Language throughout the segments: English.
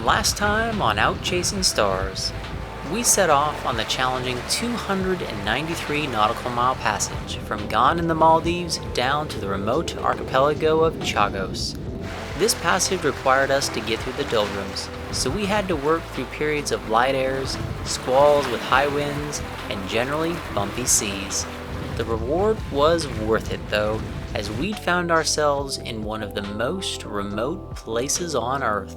Last time on Out Chasing Stars, we set off on the challenging 293 nautical mile passage from Gone in the Maldives down to the remote archipelago of Chagos. This passage required us to get through the doldrums, so we had to work through periods of light airs, squalls with high winds, and generally bumpy seas. The reward was worth it though, as we'd found ourselves in one of the most remote places on Earth.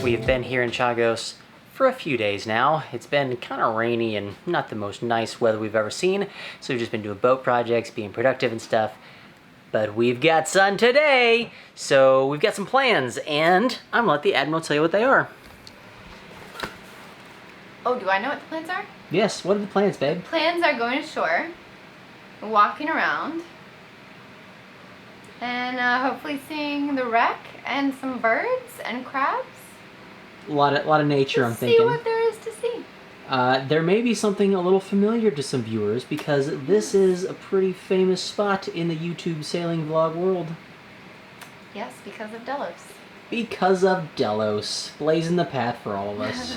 We've been here in Chagos for a few days now. It's been kind of rainy and not the most nice weather we've ever seen, so we've just been doing boat projects, being productive and stuff. But we've got sun today, so we've got some plans, and I'm gonna let the Admiral tell you what they are. Oh, do I know what the plans are? Yes, what are the plans, babe? The plans are going ashore, walking around, and hopefully seeing the wreck and some birds and crabs. A lot of nature, I'm thinking. See what there is to see. There may be something a little familiar to some viewers because this is a pretty famous spot in the YouTube sailing vlog world. Yes, because of Delos. Because of Delos, blazing the path for all of us.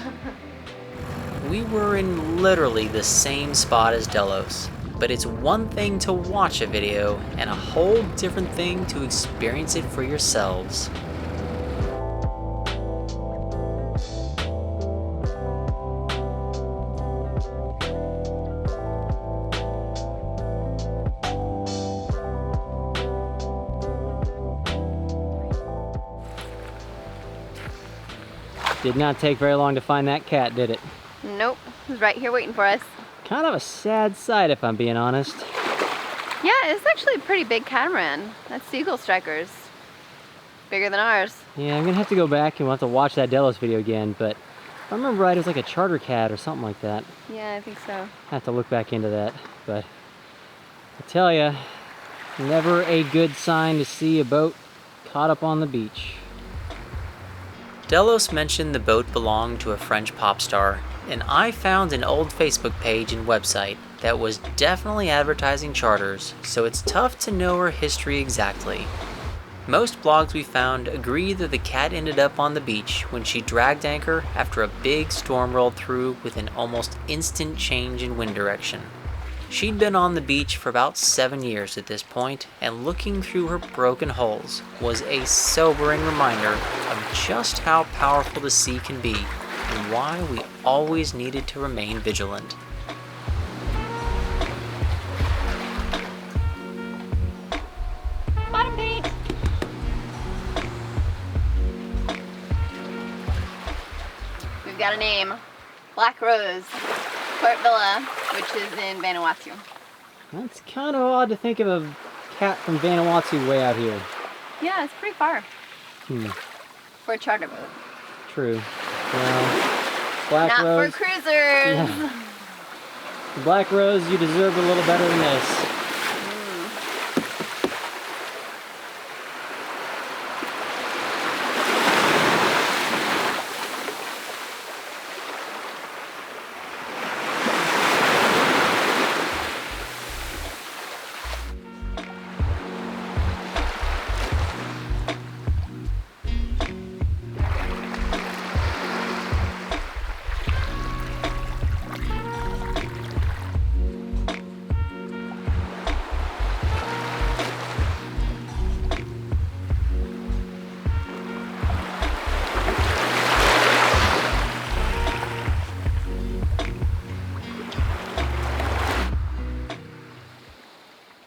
We were in literally the same spot as Delos, but it's one thing to watch a video and a whole different thing to experience it for yourselves. Did not take very long to find that cat, did it? Nope, it was right here waiting for us. Kind of a sad sight, if I'm being honest. Yeah, it's actually a pretty big catamaran. That's Seagull Strikers. Bigger than ours. Yeah, I'm gonna have to go back and we'll have to watch that Delos video again, but if I remember right, it was like a charter cat or something like that. Yeah, I think so. I have to look back into that, but I tell ya, never a good sign to see a boat caught up on the beach. Delos mentioned the boat belonged to a French pop star, and I found an old Facebook page and website that was definitely advertising charters, so it's tough to know her history exactly. Most blogs we found agree that the cat ended up on the beach when she dragged anchor after a big storm rolled through with an almost instant change in wind direction. She'd been on the beach for about 7 years at this point, and looking through her broken hulls was a sobering reminder of just how powerful the sea can be and why we always needed to remain vigilant. Bottom paint! We've got a name. Black Rose. Port Villa, which is in Vanuatu. That's kind of odd to think of a cat from Vanuatu way out here. Yeah, it's pretty far. For a charter boat. True. Well, Black Not Rose. for cruisers! Yeah. Black Rose, you deserve a little better than this.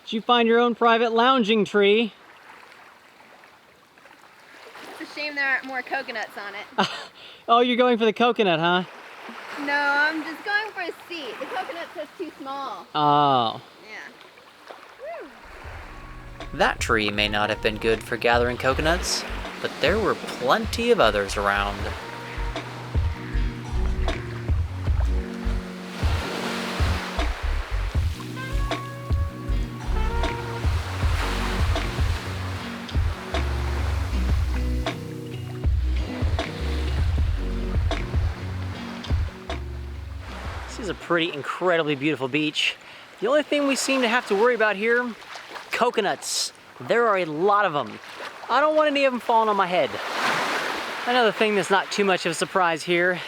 Did you find your own private lounging tree? It's a shame there aren't more coconuts on it. Oh, you're going for the coconut, huh? No, I'm just going for a seat. The coconut's just too small. Oh. Yeah. That tree may not have been good for gathering coconuts, but there were plenty of others around. This is a pretty incredibly beautiful beach. The only thing we seem to have to worry about here, coconuts. There are a lot of them. I don't want any of them falling on my head. Another thing that's not too much of a surprise here,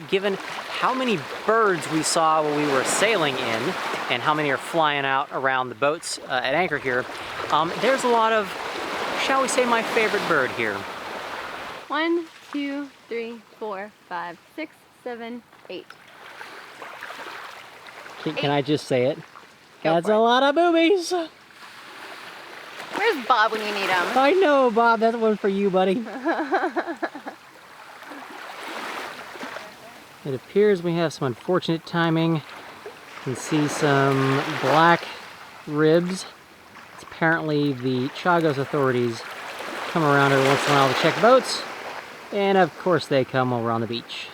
given how many birds we saw when we were sailing in and how many are flying out around the boats at anchor here, there's a lot of, shall we say, my favorite bird here. 1, 2, 3, 4, 5, 6, 7, 8. Can I just say it? Go That's for a it. lot of boobies. Where's Bob when you need him? I know, Bob, that's one for you, buddy. It appears we have some unfortunate timing. You can see some black ribs. It's apparently the Chagos authorities come around every once in a while to check boats. And of course they come while we're on the beach.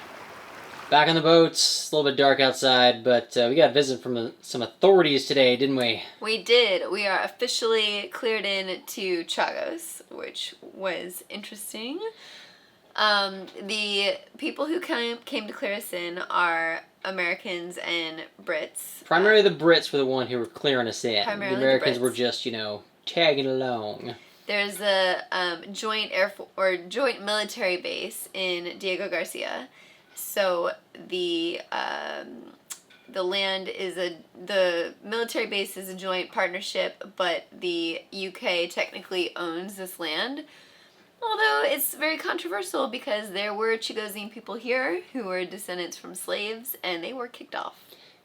Back on the boats, a little bit dark outside, but we got a visit from some authorities today, didn't we? We did. We are officially cleared in to Chagos, which was interesting. The people who came to clear us in are Americans and Brits. Primarily the Brits were the one who were clearing us in. Primarily the Americans the Brits. were just, you know, tagging along. There's a joint joint military base in Diego Garcia. So the military base is a joint partnership, but the UK technically owns this land. Although it's very controversial because there were Chagosian people here who were descendants from slaves and they were kicked off.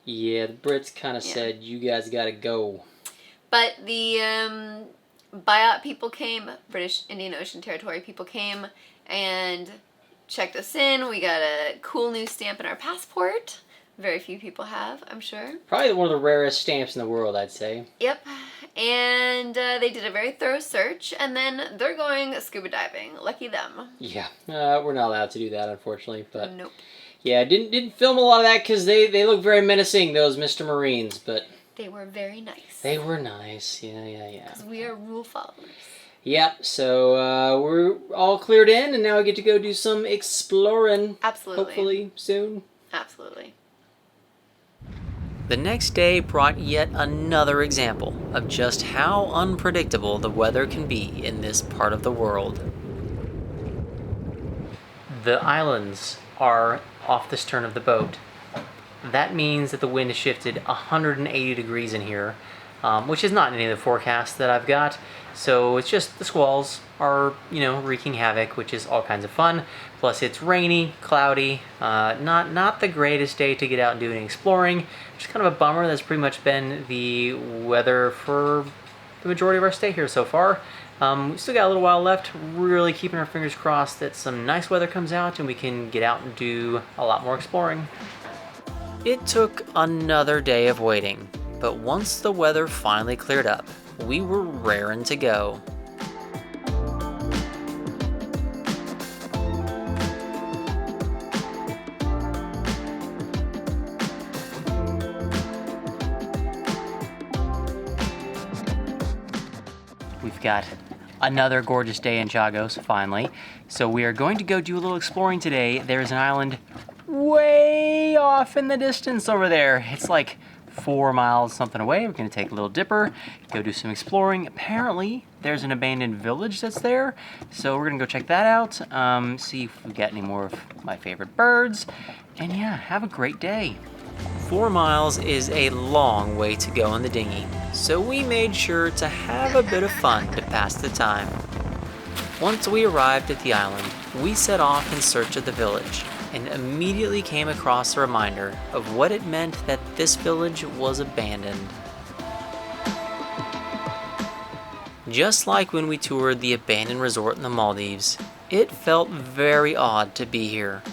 Yeah, the Brits kind of said, you guys gotta go. But the Biot people came, British Indian Ocean Territory people came and checked us in. We got a cool new stamp in our passport. Very few people have, I'm sure. Probably one of the rarest stamps in the world, I'd say. Yep. And they did a very thorough search, and then they're going scuba diving. Lucky them. Yeah, we're not allowed to do that, unfortunately. But nope. Yeah, didn't film a lot of that because they look very menacing, those Mr. Marines, but they were very nice. They were nice, yeah. Because we are rule followers. Yep, so we're all cleared in, and now we get to go do some exploring. Absolutely. Hopefully soon. Absolutely. The next day brought yet another example of just how unpredictable the weather can be in this part of the world. The islands are off the stern of the boat. That means that the wind has shifted 180 degrees in here, which is not in any of the forecasts that I've got. So it's just the squalls are, wreaking havoc, which is all kinds of fun. Plus it's rainy, cloudy, not the greatest day to get out and do any exploring. Just kind of a bummer. That's pretty much been the weather for the majority of our stay here so far. We still got a little while left, really keeping our fingers crossed that some nice weather comes out and we can get out and do a lot more exploring. It took another day of waiting, but once the weather finally cleared up, we were raring to go. We've got another gorgeous day in Chagos, finally. So we are going to go do a little exploring today. There's an island way off in the distance over there. It's like 4 miles something away. We're gonna take a little dipper, go do some exploring. Apparently there's an abandoned village that's there, so we're gonna go check that out, see if we got any more of my favorite birds, and yeah, have a great day. 4 miles is a long way to go in the dinghy, so we made sure to have a bit of fun to pass the time. Once we arrived at the island, we set off in search of the village, and immediately came across a reminder of what it meant that this village was abandoned. Just like when we toured the abandoned resort in the Maldives, it felt very odd to be here.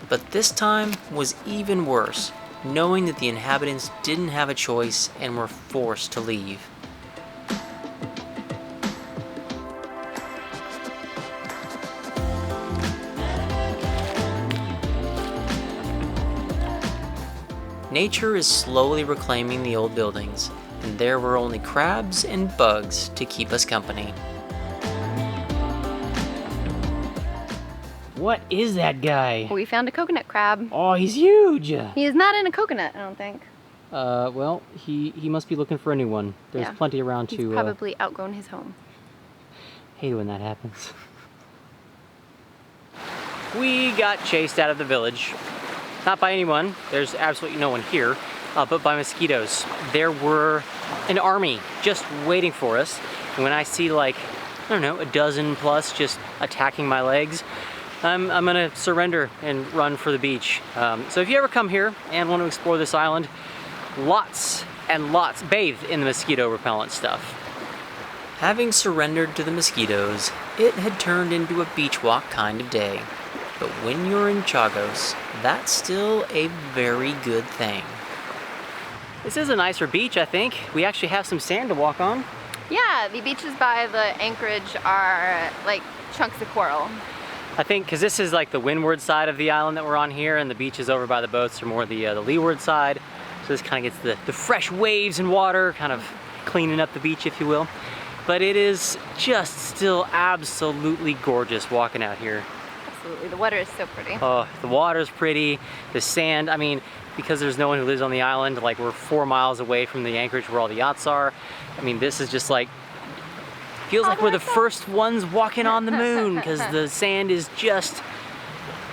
But this time was even worse, knowing that the inhabitants didn't have a choice and were forced to leave. Nature is slowly reclaiming the old buildings, and there were only crabs and bugs to keep us company. What is that guy? We found a coconut crab. Oh, he's huge! He is not in a coconut, I don't think. Well, he must be looking for a new one. There's plenty around He's to... probably outgrown his home. Hate when that happens. We got chased out of the village. Not by anyone, there's absolutely no one here, but by mosquitoes. There were an army just waiting for us. And when I see like, I don't know, a dozen plus just attacking my legs, I'm gonna surrender and run for the beach. So if you ever come here and want to explore this island, lots and lots, bathe in the mosquito repellent stuff. Having surrendered to the mosquitoes, it had turned into a beach walk kind of day. But when you're in Chagos, that's still a very good thing. This is a nicer beach, I think. We actually have some sand to walk on. Yeah, the beaches by the anchorage are like chunks of coral. I think because this is like the windward side of the island that we're on here, and the beaches over by the boats are more the leeward side. So this kind of gets the fresh waves and water, kind of cleaning up the beach, if you will. But it is just still absolutely gorgeous walking out here. Absolutely, the water is so pretty. Oh, the water's pretty, the sand, I mean, because there's no one who lives on the island, like we're 4 miles away from the anchorage where all the yachts are. I mean, this is just like, feels like we're the first ones walking on the moon because the sand is just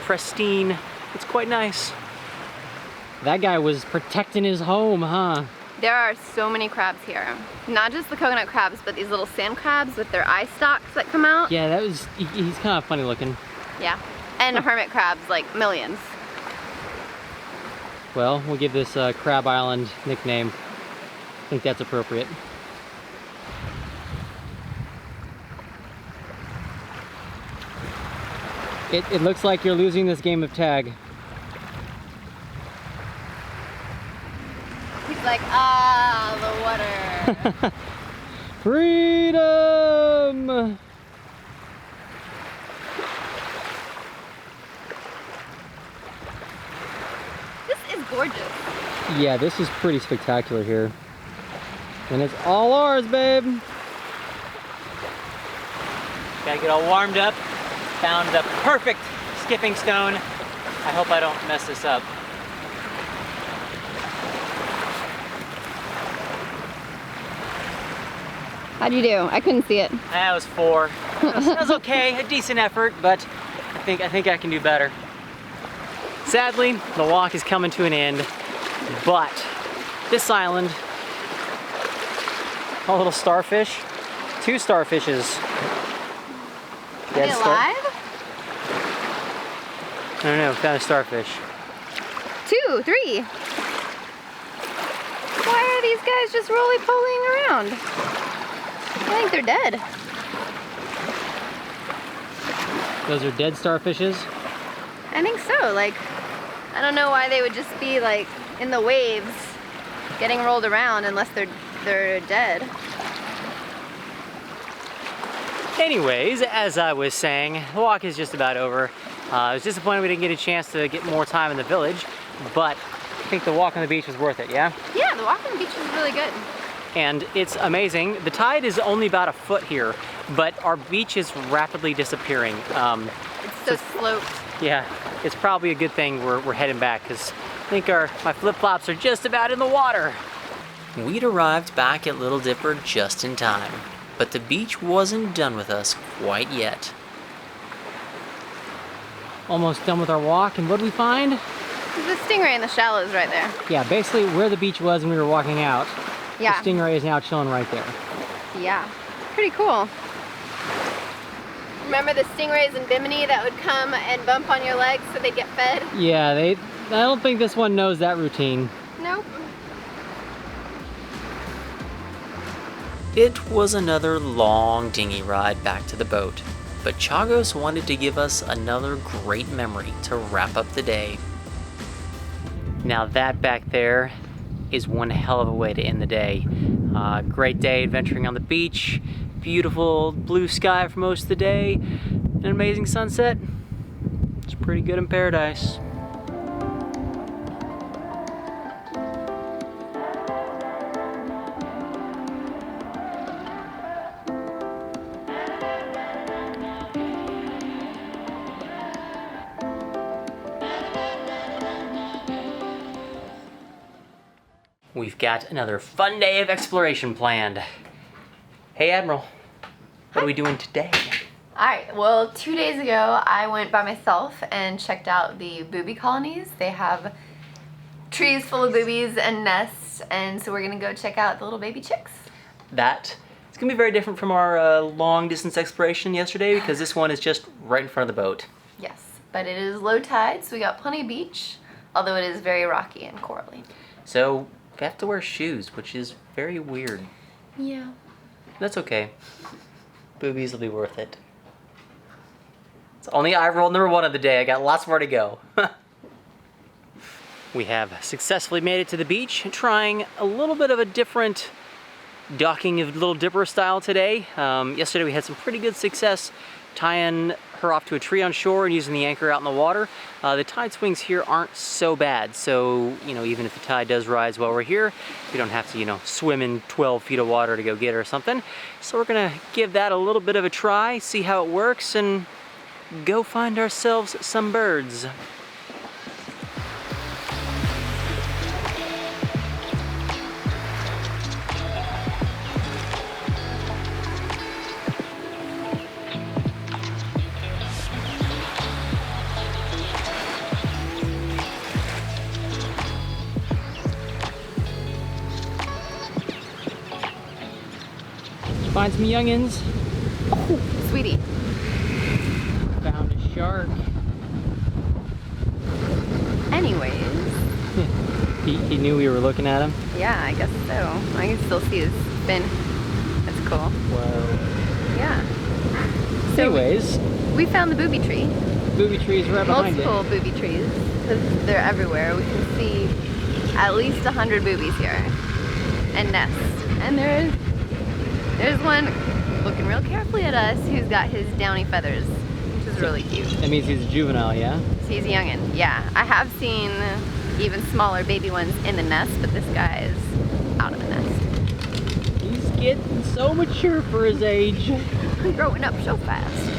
pristine. It's quite nice. That guy was protecting his home, huh? There are so many crabs here. Not just the coconut crabs, but these little sand crabs with their eye stalks that come out. Yeah, he's kind of funny looking. Yeah, and hermit crabs, like millions. Well, we'll give this Crab Island nickname. I think that's appropriate. It looks like you're losing this game of tag. He's like, the water. Freedom! This is gorgeous. Yeah, this is pretty spectacular here. And it's all ours, babe. Gotta get all warmed up. Found the perfect skipping stone. I hope I don't mess this up. How'd you do? I couldn't see it. That was 4. That was okay, a decent effort, but I think I can do better. Sadly, the walk is coming to an end, but this island, a little starfish, 2 starfishes. Are they alive? I don't know, found a starfish. 2, 3. Why are these guys just roly-polying around? I think they're dead. Those are dead starfishes? I think so. Like, I don't know why they would just be like in the waves getting rolled around unless they're dead. Anyways, as I was saying, the walk is just about over. I was disappointed we didn't get a chance to get more time in the village, but I think the walk on the beach was worth it, yeah? Yeah, the walk on the beach was really good. And it's amazing. The tide is only about a foot here, but our beach is rapidly disappearing. It's so sloped. Yeah, it's probably a good thing we're heading back, because I think my flip-flops are just about in the water. We'd arrived back at Little Dipper just in time, but the beach wasn't done with us quite yet. Almost done with our walk, and what did we find? There's a stingray in the shallows right there. Yeah, basically where the beach was when we were walking out. Yeah. The stingray is now chilling right there. Yeah, pretty cool. Remember the stingrays in Bimini that would come and bump on your legs so they'd get fed? Yeah, I don't think this one knows that routine. Nope. It was another long dinghy ride back to the boat, but Chagos wanted to give us another great memory to wrap up the day. Now that back there is one hell of a way to end the day. Great day adventuring on the beach, beautiful blue sky for most of the day, an amazing sunset. It's pretty good in paradise. We've got another fun day of exploration planned. Hey, Admiral. What are we doing today? Alright, well 2 days ago I went by myself and checked out the booby colonies. They have trees full of boobies and nests, and so we're gonna go check out the little baby chicks. It's gonna be very different from our long distance exploration yesterday because this one is just right in front of the boat. Yes, but it is low tide, so we got plenty of beach, although it is very rocky and corally. So we have to wear shoes, which is very weird. Yeah. That's okay. Boobies will be worth it. It's only eye roll number 1 of the day. I got lots more to go. We have successfully made it to the beach, trying a little bit of a different docking of Little Dipper style today. Yesterday we had some pretty good success tying her off to a tree on shore and using the anchor out in the water. The tide swings here aren't so bad, so even if the tide does rise while we're here, we don't have to swim in 12 feet of water to go get her or something. So we're gonna give that a little bit of a try, see how it works, and go find ourselves some birds. Find some youngins. Oh, sweetie. Found a shark. Anyways. He knew we were looking at him? Yeah, I guess so. I can still see his fin. That's cool. Whoa. Yeah. So Anyways. we found the booby tree. Booby trees right behind it. Multiple booby trees, because they're everywhere. We can see at least 100 boobies here. And nests. And there's one looking real carefully at us who's got his downy feathers, which is really cute. That means he's a juvenile, yeah? So he's a youngin', yeah. I have seen even smaller baby ones in the nest, but this guy is out of the nest. He's getting so mature for his age. Growing up so fast.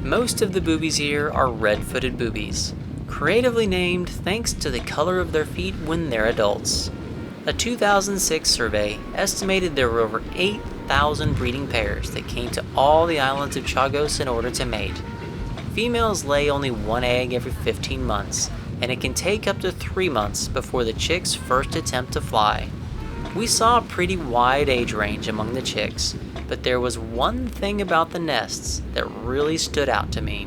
Most of the boobies here are red-footed boobies, creatively named thanks to the color of their feet when they're adults. A 2006 survey estimated there were over 8,000 breeding pairs that came to all the islands of Chagos in order to mate. Females lay only 1 egg every 15 months, and it can take up to 3 months before the chicks first attempt to fly. We saw a pretty wide age range among the chicks, but there was one thing about the nests that really stood out to me.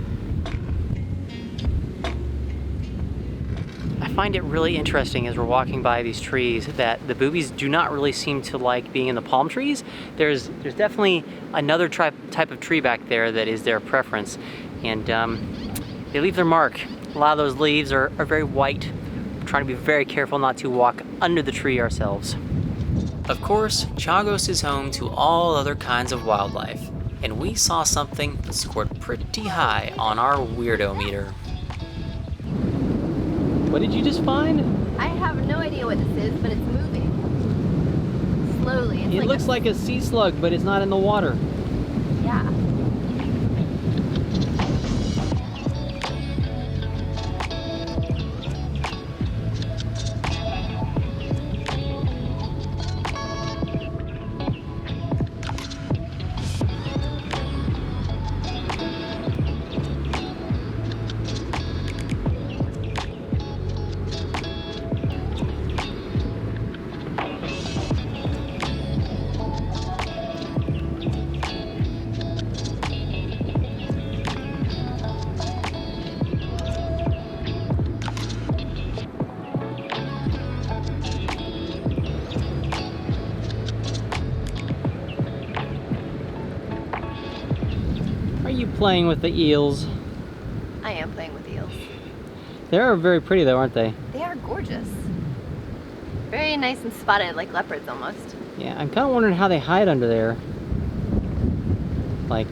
I find it really interesting as we're walking by these trees that the boobies do not really seem to like being in the palm trees. There's definitely another type of tree back there that is their preference, and they leave their mark. A lot of those leaves are very white. We're trying to be very careful not to walk under the tree ourselves. Of course, Chagos is home to all other kinds of wildlife, and we saw something that scored pretty high on our weirdo meter. What did you just find? I have no idea what this is, but it's moving. Slowly. It looks like a sea slug, but it's not in the water. Yeah. Are you playing with the eels? I am playing with eels. They are very pretty though, aren't they? They are gorgeous. Very nice and spotted, like leopards almost. Yeah, I'm kind of wondering how they hide under there. Like,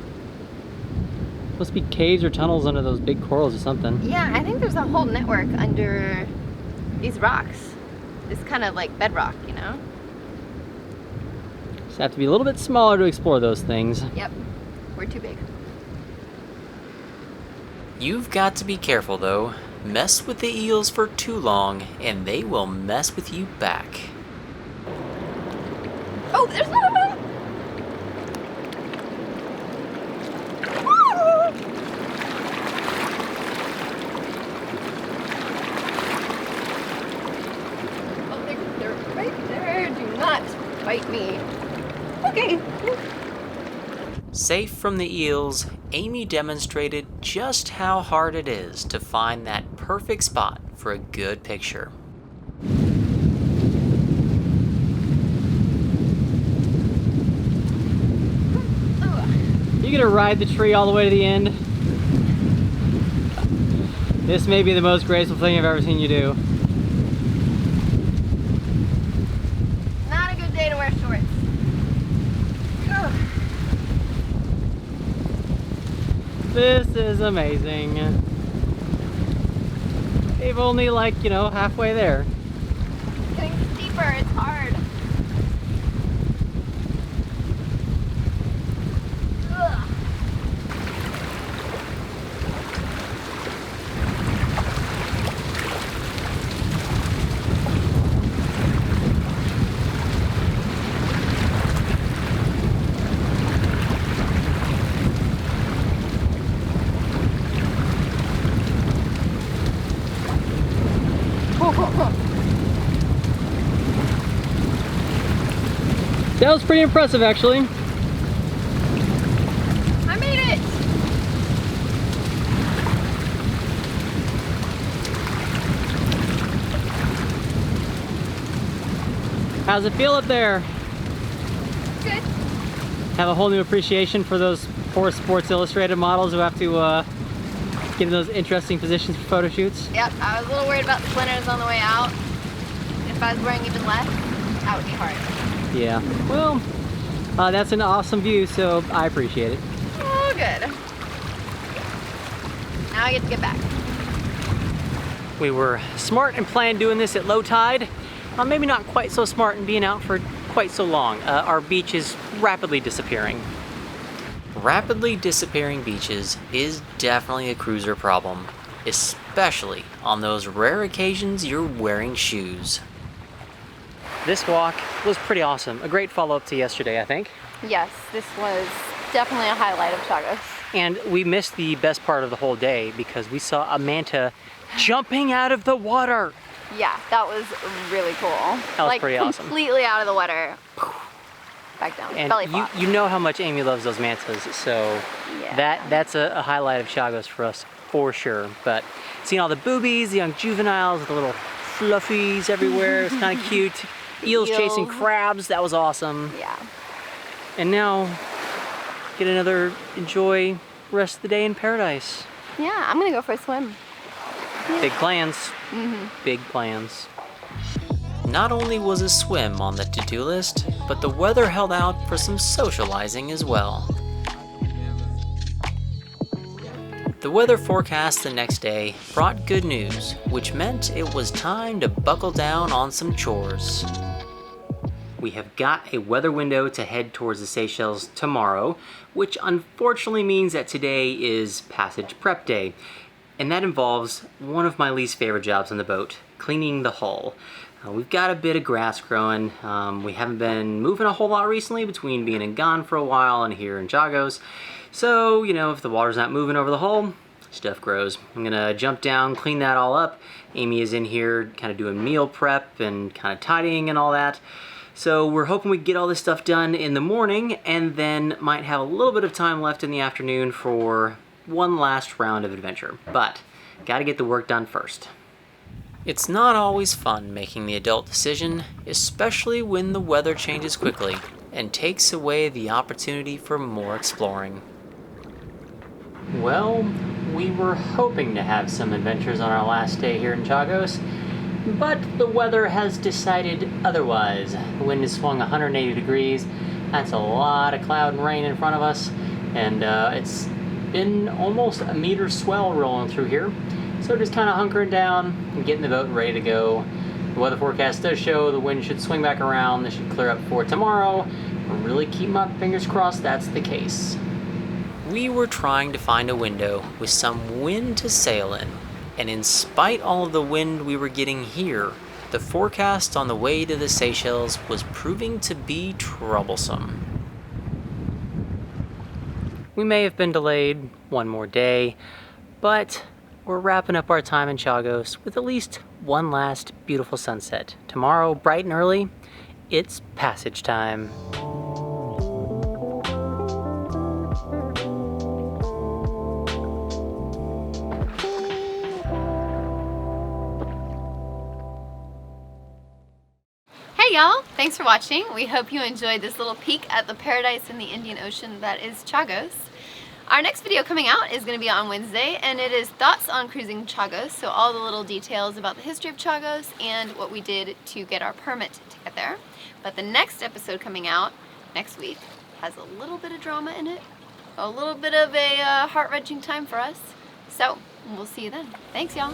supposed to be caves or tunnels under those big corals or something. Yeah, I think there's a whole network under these rocks. This kind of like bedrock, you know? Just have to be a little bit smaller to explore those things. Yep, we're too big. You've got to be careful though. Mess with the eels for too long and they will mess with you back. Oh, there's another one! me. Okay. Safe from the eels, Amy demonstrated just how hard it is to find that perfect spot for a good picture. You gonna ride the tree all the way to the end? This may be the most graceful thing I've ever seen you do. Not a good day to wear shorts. Ugh. This is amazing. They've only like, you know, halfway there. It's getting steeper, it's hard. Ugh. That was pretty impressive, actually. I made it! How's it feel up there? Good. Have a whole new appreciation for those poor Sports Illustrated models who have to get in those interesting positions for photo shoots? Yep, I was a little worried about the splinters on the way out. If I was wearing even less, that would be hard. Yeah. Well, that's an awesome view, so I appreciate it. Oh, good. Now I get to get back. We were smart and planned doing this at low tide. Maybe not quite so smart in being out for quite so long. Our beach is rapidly disappearing. Rapidly disappearing beaches is definitely a cruiser problem, especially on those rare occasions you're wearing shoes. This walk was pretty awesome. A great follow-up to yesterday, I think. Yes, this was definitely a highlight of Chagos. And we missed the best part of the whole day because we saw a manta jumping out of the water. Yeah, that was really cool. That was pretty awesome. Completely out of the water. Back down, And belly flop. you know how much Amy loves those mantas, so Yeah. that's a highlight of Chagos for us, for sure. But seeing all the boobies, the young juveniles, the little fluffies everywhere, it was kind of cute. Eels chasing crabs, that was awesome. Yeah. And now, get another enjoy rest of the day in paradise. Yeah, I'm gonna go for a swim. Big plans. Big plans. Not only was a swim on the to-do list, but the weather held out for some socializing as well. The weather forecast the next day brought good news, which meant it was time to buckle down on some chores. We have got a weather window to head towards the Seychelles tomorrow, which unfortunately means that today is passage prep day. And that involves one of my least favorite jobs on the boat, cleaning the hull. We've got a bit of grass growing. We haven't been moving a whole lot recently between being and gone for a while and here in Chagos. So, you know, if the water's not moving over the hull, stuff grows. I'm gonna jump down, clean that all up. Amy is in here kind of doing meal prep and kind of tidying and all that. So we're hoping we get all this stuff done in the morning and then might have a little bit of time left in the afternoon for one last round of adventure. But gotta get the work done first. It's not always fun making the adult decision, especially when the weather changes quickly and takes away the opportunity for more exploring. Well, we were hoping to have some adventures on our last day here in Chagos, but the weather has decided otherwise. The wind has swung 180 degrees. That's a lot of cloud and rain in front of us, and it's been almost a meter swell rolling through here. So just kind of hunkering down and getting the boat ready to go. The weather forecast does show the wind should swing back around. This should clear up for tomorrow. I really keep my fingers crossed that's the case. We were trying to find a window with some wind to sail in, and in spite all of the wind we were getting here, the forecast on the way to the Seychelles was proving to be troublesome. We may have been delayed one more day, but we're wrapping up our time in Chagos with at least one last beautiful sunset. Tomorrow, bright and early, it's passage time. Hey y'all, thanks for watching. We hope you enjoyed this little peek at the paradise in the Indian Ocean that is Chagos. Our next video coming out is going to be on Wednesday, and it is thoughts on cruising Chagos, so all the little details about the history of Chagos and what we did to get our permit to get there. But the next episode coming out next week has a little bit of drama in it, a little bit of a heart-wrenching time for us. So we'll see you then. Thanks y'all.